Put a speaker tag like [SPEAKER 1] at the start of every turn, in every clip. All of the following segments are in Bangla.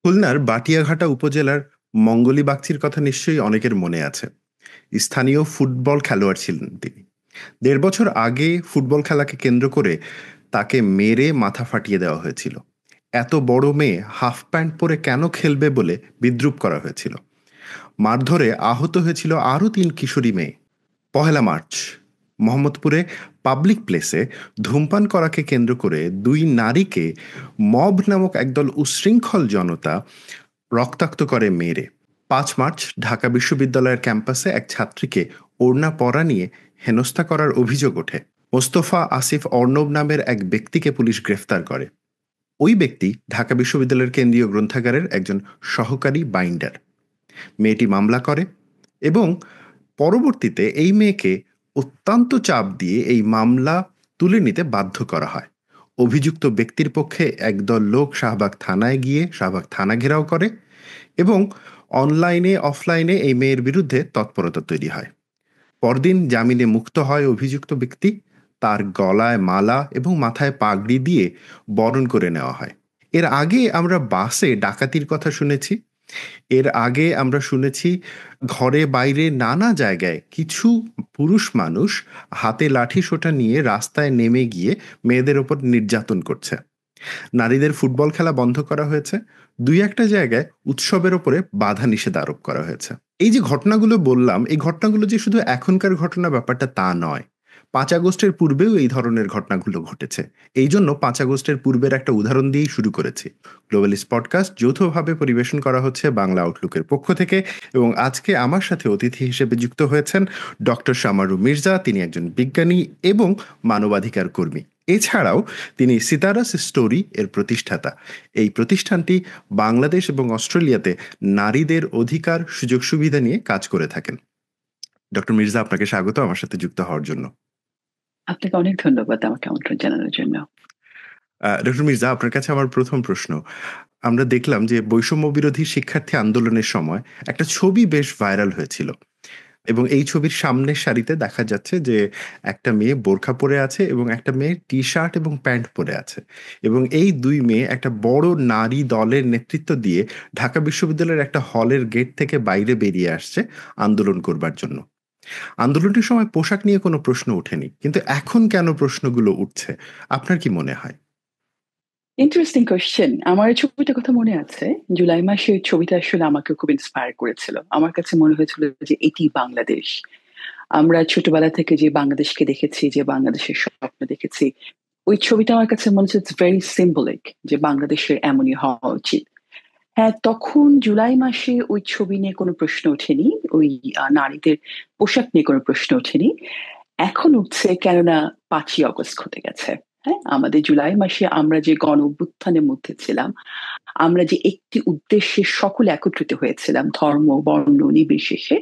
[SPEAKER 1] খুলনার বাটিয়াঘাটা উপজেলার মঙ্গলী বাগচির কথা নিশ্চয়ই অনেকের মনে আছে। স্থানীয় ফুটবল খেলোয়াড় ছিলেন তিনি। ১.৫ বছর আগে ফুটবল খেলাকে কেন্দ্র করে তাকে মেরে মাথা ফাটিয়ে দেওয়া হয়েছিল। এত বড় মেয়ে হাফ প্যান্ট পরে কেন খেলবে বলে বিদ্রূপ করা হয়েছিল। মারধরে আহত হয়েছিল আরও ৩ কিশোরী মেয়ে। ১লা মার্চ মোহাম্মদপুরে পাবলিক প্লেসে ধূমপান করাকে কেন্দ্র করে ২ নারীকে মব নামক একদল উচ্ছৃঙ্খল জনতা রক্তাক্ত করে মেরে। ৫ মার্চ ঢাকা বিশ্ববিদ্যালয়ের ক্যাম্পাসে এক ছাত্রীকে ওড়না পরা নিয়ে হেনস্থা করার অভিযোগ ওঠে। মোস্তফা আসিফ অর্ণব নামের এক ব্যক্তিকে পুলিশ গ্রেফতার করে। ওই ব্যক্তি ঢাকা বিশ্ববিদ্যালয়ের কেন্দ্রীয় গ্রন্থাগারের একজন সহকারী বাইন্ডার। মেয়েটি মামলা করে এবং পরবর্তীতে এই মেয়েকে অত্যন্ত চাপ দিয়ে এই মামলা তুলে নিতে বাধ্য করা হয়। অভিযুক্ত ব্যক্তির পক্ষে একদল লোক শাহবাগ থানায় গিয়ে শাহবাগ থানা ঘেরাও করে এবং অনলাইনে অফলাইনে এই মেয়ের বিরুদ্ধে তৎপরতা তৈরি হয়। পরদিন জামিনে মুক্ত হয় অভিযুক্ত ব্যক্তি। তার গলায় মালা এবং মাথায় পাগড়ি দিয়ে বরণ করে নেওয়া হয়। এর আগে আমরা বাসে ডাকাতির কথা শুনেছি। এর আগে আমরা শুনেছি ঘরে বাইরে নানা জায়গায় কিছু পুরুষ মানুষ হাতে লাঠি সোঁটা নিয়ে রাস্তায় নেমে গিয়ে মেয়েদের ওপর নির্যাতন করছে। নারীদের ফুটবল খেলা বন্ধ করা হয়েছে। ২-১টা জায়গায় উৎসবের ওপরে বাধা নিষেধ আরোপ করা হয়েছে। এই যে ঘটনাগুলো বললাম, এই ঘটনাগুলো যে শুধু এখনকার ঘটনা ব্যাপারটা তা নয়। ৫ আগস্টের পূর্বেও এই ধরনের ঘটনাগুলো ঘটেছে। এই জন্য ৫ আগস্টের পূর্বের একটা উদাহরণ দিয়েই শুরু করেছি। গ্লোবালিস্ট পডকাস্ট যৌথভাবে পরিবেশন করা হচ্ছে বাংলা আউটলুকের পক্ষ থেকে এবং আজকে আমার সাথে অতিথি হিসেবে যুক্ত হয়েছেন ডক্টর শামারু মির্জা। তিনি একজন বিজ্ঞানী এবং মানবাধিকার কর্মী। এছাড়াও তিনি সিতারাস স্টোরি এর প্রতিষ্ঠাতা। এই প্রতিষ্ঠানটি বাংলাদেশ এবং অস্ট্রেলিয়াতে নারীদের অধিকার সুযোগ সুবিধা নিয়ে কাজ করে থাকেন। ডক্টর মির্জা, আপনাকে স্বাগত আমার সাথে যুক্ত হওয়ার জন্য।
[SPEAKER 2] আপনাকে অনেক ধন্যবাদ আমাকে আমন্ত্রণ জানানোর জন্য।
[SPEAKER 1] ডক্টর মির্জা, আপনার কাছে আমার প্রথম প্রশ্ন। আমরা দেখলাম যে বৈষম্য বিরোধী শিক্ষার্থী আন্দোলনের সময় একটা ছবি বেশ ভাইরাল হয়েছিল এবং এই ছবির সামনের সারিতে দেখা যাচ্ছে যে একটা মেয়ে বোরখা পরে আছে এবং একটা মেয়ে টি শার্ট এবং প্যান্ট পরে আছে এবং এই দুই মেয়ে একটা বড় নারী দলের নেতৃত্ব দিয়ে ঢাকা বিশ্ববিদ্যালয়ের একটা হলের গেট থেকে বাইরে বেরিয়ে আসছে আন্দোলন করবার জন্য। আন্দোলনটির সময় পোশাক নিয়ে কোনো প্রশ্ন ওঠেনি, কিন্তু এখন কেন প্রশ্নগুলো উঠছে আপনার কি মনে হয়?
[SPEAKER 2] Interesting question. আমার এই ছবিটার কথা মনে আছে। জুলাই মাসে ওই ছবিটা আসলে আমাকে খুব ইন্সপায়ার করেছিল। আমার কাছে মনে হয়েছিল যে এটি বাংলাদেশ। আমরা ছোটবেলা থেকে যে বাংলাদেশকে দেখেছি, যে বাংলাদেশের স্বপ্ন দেখেছি, ওই ছবিটা আমার কাছে মনে হচ্ছে ইটস ভেরি সিম্বলিক যে বাংলাদেশের এমনই হওয়া উচিত। হ্যাঁ, তখন জুলাই মাসে ওই ছবি নিয়ে কোনো প্রশ্ন ওঠেনি, ওই নারীদের পোশাক নিয়ে কোনো প্রশ্ন ওঠেনি। এখন উঠছে কেননা ৫ই আগস্ট ঘটে গেছে। হ্যাঁ, আমাদের জুলাই মাসে আমরা যে গণ অভ্যুত্থানের মধ্যে ছিলাম, আমরা যে একটি উদ্দেশ্যে সকলে একত্রিত হয়েছিলাম ধর্ম বর্ণ নির্বিশেষে,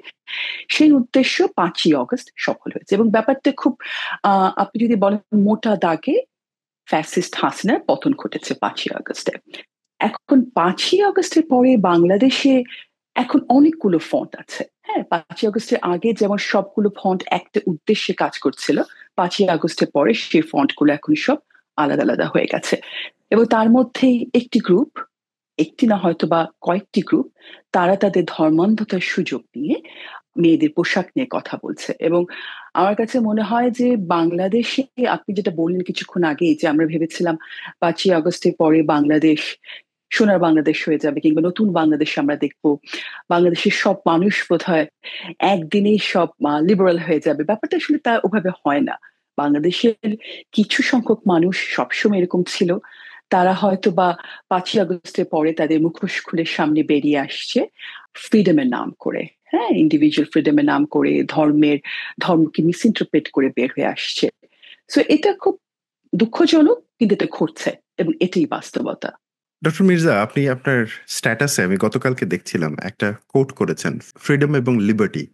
[SPEAKER 2] সেই উদ্দেশ্য ৫ই আগস্ট সফল হয়েছে। এবং ব্যাপারটা খুব আপনি যদি বলেন মোটা দাগে ফ্যাসিস্ট হাসিনার পতন ঘটেছে ৫ই আগস্টে। এখন ৫ই আগস্টের পরে বাংলাদেশে এখন অনেকগুলো ফন্ট আছে। হ্যাঁ, ৫ই আগস্টের আগে যেমন সবগুলো ফন্ট একটা উদ্দেশ্যে কাজ করছিল, ৫ই আগস্টের পরে সেই ফন্ট গুলো এখন সব আলাদা আলাদা হয়ে গেছে। এবং তার মধ্যেই একটি গ্রুপ, একটি না হয়তো বা কয়েকটি গ্রুপ, তারা তাদের ধর্মান্ধতার সুযোগ নিয়ে মেয়েদের পোশাক নিয়ে কথা বলছে। এবং আমার কাছে মনে হয় যে বাংলাদেশে, আপনি যেটা বললেন কিছুক্ষণ আগেই, যে আমরা ভেবেছিলাম ৫ই আগস্টের পরে বাংলাদেশ সোনার বাংলাদেশ হয়ে যাবে, কিংবা নতুন বাংলাদেশ আমরা দেখবো, বাংলাদেশের সব মানুষ বোধহয় একদিনেই সব লিবারাল হয়ে যাবে। ব্যাপারটা আসলে তা ওভাবে হয় না। বাংলাদেশের কিছু সংখ্যক মানুষ সবসময় এরকম ছিল, তারা হয়তো বা ৫ই আগস্টের পরে তাদের মুখোশ খুলে সামনে বেরিয়ে আসছে ফ্রিডমের নাম করে। হ্যাঁ, ইন্ডিভিজুয়াল ফ্রিডমের নাম করে ধর্মকে মিসইন্টারপ্রেট করে বের হয়ে আসছে। সো এটা খুব দুঃখজনক, কিন্তু এটা ঘটছে এবং এটাই বাস্তবতা।
[SPEAKER 1] ডক্টর মির্জা, আপনি আপনার স্ট্যাটাসে আমি গতকালকে দেখছিলাম একটা কোট করেছেন, ফ্রিডম এবং লিবার্টি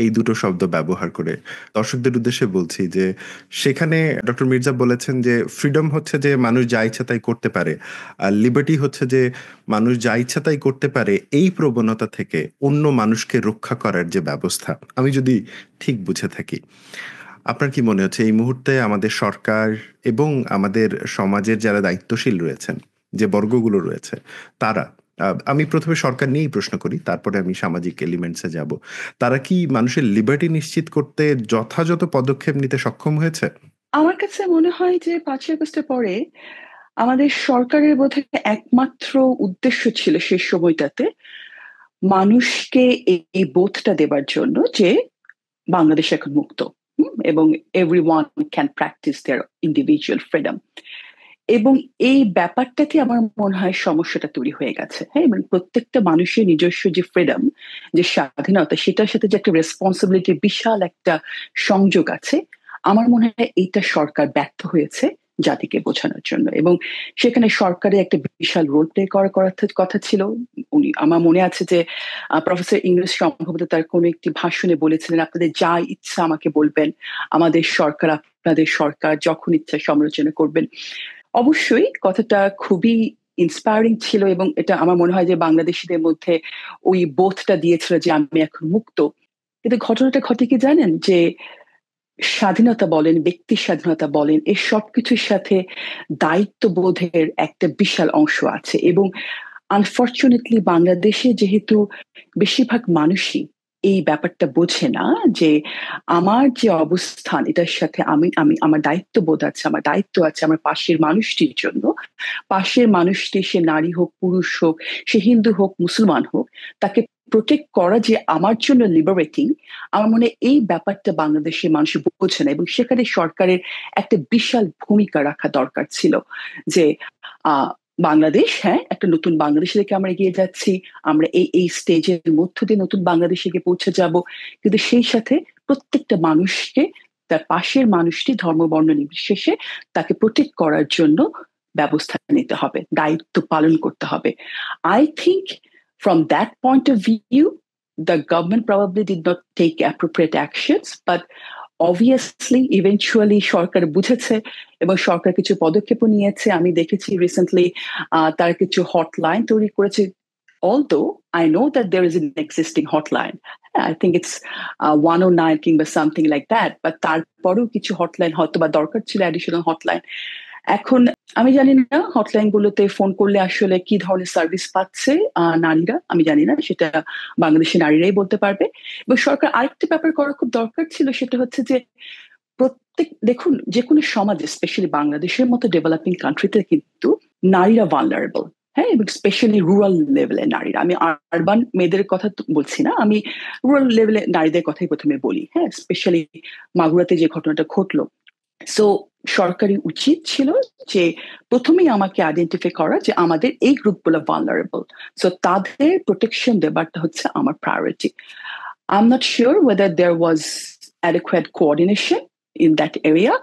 [SPEAKER 1] এই দুটো শব্দ ব্যবহার করে। দর্শকদের উদ্দেশ্যে বলছি যে সেখানে ডক্টর মির্জা বলেছেন যে ফ্রিডম হচ্ছে যে মানুষ যা ইচ্ছা তাই করতে পারে, আর লিবার্টি হচ্ছে যে মানুষ যা ইচ্ছা তাই করতে পারে এই প্রবণতা থেকে অন্য মানুষকে রক্ষা করার যে ব্যবস্থা। আমি যদি ঠিক বুঝে থাকি, আপনার কি মনে হচ্ছে এই মুহূর্তে আমাদের সরকার এবং আমাদের সমাজের যারা দায়িত্বশীল রয়েছেন, যে বর্গগুলো রয়েছে, তারা আমি প্রথমে সরকার নিয়েই প্রশ্ন করি, তারপরে আমি সামাজিক এলিমেন্টসে যাব। তারা কি মানুষের লিবার্টি নিশ্চিত করতে যথাযথ পদক্ষেপ নিতে সক্ষম হয়েছে?
[SPEAKER 2] আমার কাছে মনে হয় যে 5ই আগস্টের পরে আমাদের সরকারের বোধহয় একমাত্র উদ্দেশ্য ছিল সেই সময়টাতে মানুষকে এই বোধটা দেবার জন্য যে বাংলাদেশ এখন মুক্ত, এবং every one can practise there individual freedom. এবং এই ব্যাপারটাতে আমার মনে হয় সমস্যাটা তৈরি হয়ে গেছে। হ্যাঁ, এবং প্রত্যেকটা মানুষের নিজস্ব যে ফ্রিডম, যে স্বাধীনতা, সেটার সাথে যে একটা রেসপন্সিবিলিটি, বিশাল একটা সংযোগ আছে। আমার মনে হয় এইটা সরকার ব্যর্থ হয়েছে জাতিকে বোঝানোর জন্য, এবং সেখানে সরকারের একটা বিশাল রোল প্লে করার কথা ছিল। উনি, আমার মনে আছে যে প্রফেসর ইংলিশ সম্ভবত তার কোনো একটি ভাষণে বলেছিলেন, আপনাদের যা ইচ্ছা আমাকে বলবেন, আমাদের সরকার আপনাদের সরকার, যখন ইচ্ছা সমালোচনা করবেন। অবশ্যই কথাটা খুবই ইন্সপায়ারিং ছিল, এবং এটা আমার মনে হয় যে বাংলাদেশিদের মধ্যে ওই বোধটা দিয়েছিল যে আমি এখন মুক্ত। কিন্তু ঘটনাটা ঘটে কি জানেন, যে স্বাধীনতা বলেন, ব্যক্তি স্বাধীনতা বলেন, এই সবকিছুর সাথে দায়িত্ববোধের একটা বিশাল অংশ আছে। এবং আনফর্চুনেটলি বাংলাদেশে যেহেতু বেশিরভাগ মানুষই এই ব্যাপারটা বোঝে না, যে আমার যে অবস্থান এটার সাথে আমি আমি আমার দায়িত্ববোধ আছে, আমার দায়িত্ব আছে আমার পাশের মানুষটির জন্য। পাশের মানুষটি, সে নারী হোক, পুরুষ হোক, সে হিন্দু হোক, মুসলমান হোক, তাকে প্রোটেক্ট করা যে আমার জন্য লিবারেটিং। আমার মনে হয় এই ব্যাপারটা বাংলাদেশের মানুষ বোঝে না, এবং সেখানে সরকারের একটা বিশাল ভূমিকা রাখা দরকার ছিল। যে আহ বাংলাদেশ, হ্যাঁ, একটা নতুন বাংলাদেশের দিকে আমরা এগিয়ে যাচ্ছি, আমরা এই এই স্টেজের মধ্য দিয়ে নতুন বাংলাদেশে গিয়ে পৌঁছে যাব। কিন্তু সেই সাথে প্রত্যেকটা মানুষকে, তার পাশের মানুষটি ধর্ম বর্ণ নির্বিশেষে, তাকে প্রোটেক্ট করার জন্য ব্যবস্থা নিতে হবে, দায়িত্ব পালন করতে হবে। I think from that point of view, the government probably did not take appropriate actions, but obviously eventually সরকার বুঝেছে এবং সরকার কিছু পদক্ষেপ নিয়েছে। আমি দেখেছি রিসেন্টলি তারা কিছু হটলাইন তৈরি করেছে। Although I know that there is an existing hotline, I think it's 109 কিংবা something like that, but তারপরেও কিছু হটলাইন হয়তো বা দরকার ছিল, অ্যাডিশনাল হটলাইন। এখন আমি জানি না হটলাইন গুলোতে ফোন করলে আসলে কি ধরনের সার্ভিস পাচ্ছে নারীরা, আমি জানি না, সেটা বাংলাদেশের নারীরাই বলতে পারবে। এবং সরকার আরেকটা ব্যাপার করা খুব দরকার ছিল, সেটা হচ্ছে যে প্রত্যেক, দেখুন, যে কোনো সমাজে, স্পেশালি বাংলাদেশের মতো ডেভেলপিং কান্ট্রিতে কিন্তু নারীরা ভালনারেবল। হ্যাঁ, এবং স্পেশালি রুরাল লেভেলের নারীরা, আমি আরবান মেয়েদের কথা বলছি না, আমি রুরাল লেভেলের নারীদের কথাই প্রথমে বলি। হ্যাঁ, স্পেশালি মাগুরাতে যে ঘটনাটা ঘটলো, সো সরকারি উচিত ছিল যে প্রথমেই আমাকে আইডেন্টিফাই করা যে আমাদের এই গ্রুপগুলো ভালনারেবল, সো তাদের প্রোটেকশন দেবারটা হচ্ছে আমার priority. I'm not sure whether there was adequate coordination in that area,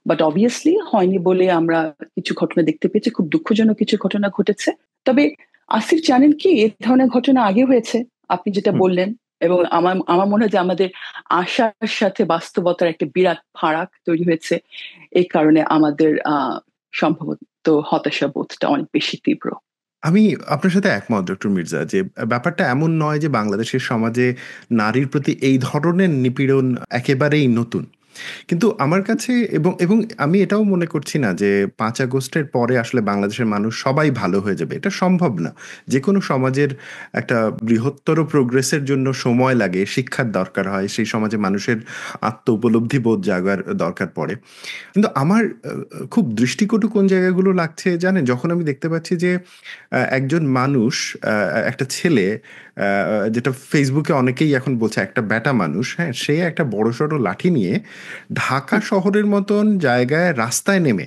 [SPEAKER 2] but obviously হয়নি বলে আমরা কিছু ঘটনা দেখতে পেয়েছি, খুব দুঃখজনক কিছু ঘটনা ঘটেছে। তবে আসিফ, জানেন কি, এই ধরনের ঘটনা আগে হয়েছে, আপনি যেটা
[SPEAKER 1] হুম।
[SPEAKER 2] বললেন। এবং আমার আমার মনে হয় যে আমাদের আশার সাথে বাস্তবতার একটা বিরাট ফারাক তৈরি হয়েছে। এই কারণে আমাদের সম্ভবত হতাশা বোধটা অনেক বেশি তীব্র।
[SPEAKER 1] আমি আপনার সাথে একমত ডক্টর মির্জা, যে ব্যাপারটা এমন নয় যে বাংলাদেশের সমাজে নারীর প্রতি এই ধরনের নিপীড়ন একেবারেই নতুন। কিন্তু আমার কাছে, এবং এবং আমি এটাও মনে করছি না যে 5 আগস্টের পরে আসলে বাংলাদেশের মানুষ সবাই ভালো হয়ে যাবে, এটা সম্ভব না। যে কোনো সমাজের একটা বৃহত্তর প্রোগ্রেসের জন্য সময় লাগে, শিক্ষার দরকার হয়, সেই সমাজে মানুষের আত্ম উপলব্ধি বোধ জাগার দরকার পড়ে। কিন্তু আমার খুব দৃষ্টিকটু কোন জায়গাগুলো লাগছে জানেন, যখন আমি দেখতে পাচ্ছি যে একজন মানুষ, একটা ছেলে, যেটা ফেসবুকে অনেকেই এখন বলছে একটা ব্যাটা মানুষ, হ্যাঁ, সে একটা বড়সড় লাঠি নিয়ে ঢাকা শহরের মতন জায়গায় রাস্তায় নেমে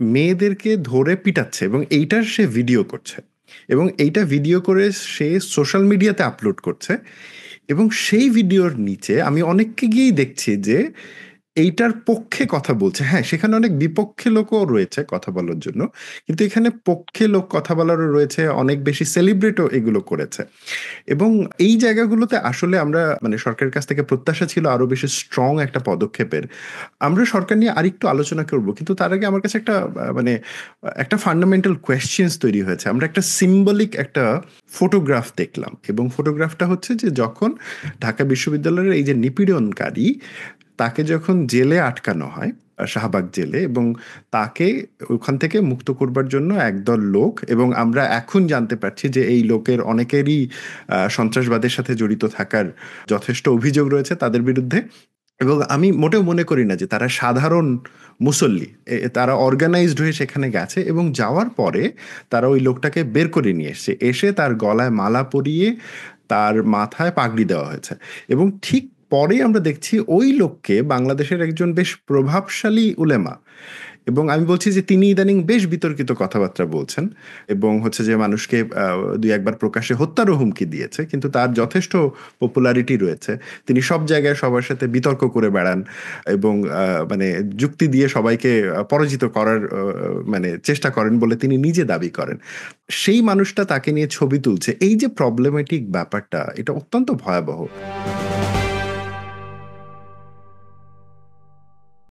[SPEAKER 1] মেয়েদেরকে ধরে পিটাচ্ছে, এবং এইটার সে ভিডিও করছে, এবং এইটা ভিডিও করে সে সোশ্যাল মিডিয়াতে আপলোড করছে। এবং সেই ভিডিওর নিচে আমি অনেককে গিয়েই দেখছি যে এইটার পক্ষে কথা বলছে। হ্যাঁ, সেখানে অনেক বিপক্ষে লোকও রয়েছে কথা বলার জন্য, কিন্তু এখানে পক্ষে লোক কথা বলারও রয়েছে, অনেক বেশি সেলিব্রেটও এগুলো করেছে। এবং এই জায়গাগুলোতে আসলে আমরা, মানে সরকারের কাছ থেকে প্রত্যাশা ছিল আরো বেশি স্ট্রং একটা পদক্ষেপের। আমরা সরকার নিয়ে আরেকটু আলোচনা করব, কিন্তু তার আগে আমার কাছে একটা মানে একটা ফান্ডামেন্টাল কোয়েশ্চেন্স তৈরি হয়েছে। আমরা একটা সিম্বলিক একটা ফটোগ্রাফ দেখলাম, এবং ফটোগ্রাফটা হচ্ছে যে যখন ঢাকা বিশ্ববিদ্যালয়ের এই যে নিপীড়নকারী, তাকে যখন জেলে আটকানো হয়, শাহবাগ জেলে, এবং তাকে ওখান থেকে মুক্ত করবার জন্য একদল লোক, এবং আমরা এখন জানতে পারছি যে এই লোকের অনেকেরই সন্ত্রাসবাদের সাথে জড়িত থাকার যথেষ্ট অভিযোগ রয়েছে তাদের বিরুদ্ধে। এবং আমি মোটেও মনে করি না যে তারা সাধারণ মুসল্লি, তারা অর্গানাইজড হয়ে সেখানে গেছে, এবং যাওয়ার পরে তারা ওই লোকটাকে বের করে নিয়ে এসছে, এসে তার গলায় মালা পরিয়ে তার মাথায় পাগড়ি দেওয়া হয়েছে। এবং ঠিক পরে আমরা দেখছি ওই লোককে বাংলাদেশের একজন বেশ প্রভাবশালী উলেমা, এবং আমি বলছি যে তিনি ইদানিং বেশ বিতর্কিত কথাবার্তা বলছেন, এবং হচ্ছে যে মানুষকে দুই একবার প্রকাশ্যে হত্যারও হুমকি দিয়েছে, কিন্তু তার যথেষ্ট পপুলারিটি রয়েছে। তিনি সব জায়গায় সবার সাথে বিতর্ক করে বেড়ান, এবং মানে যুক্তি দিয়ে সবাইকে পরাজিত করার মানে চেষ্টা করেন বলে তিনি নিজে দাবি করেন। সেই মানুষটা তাকে নিয়ে ছবি তুলছে, এই যে প্রবলেমেটিক ব্যাপারটা, এটা অত্যন্ত ভয়াবহ।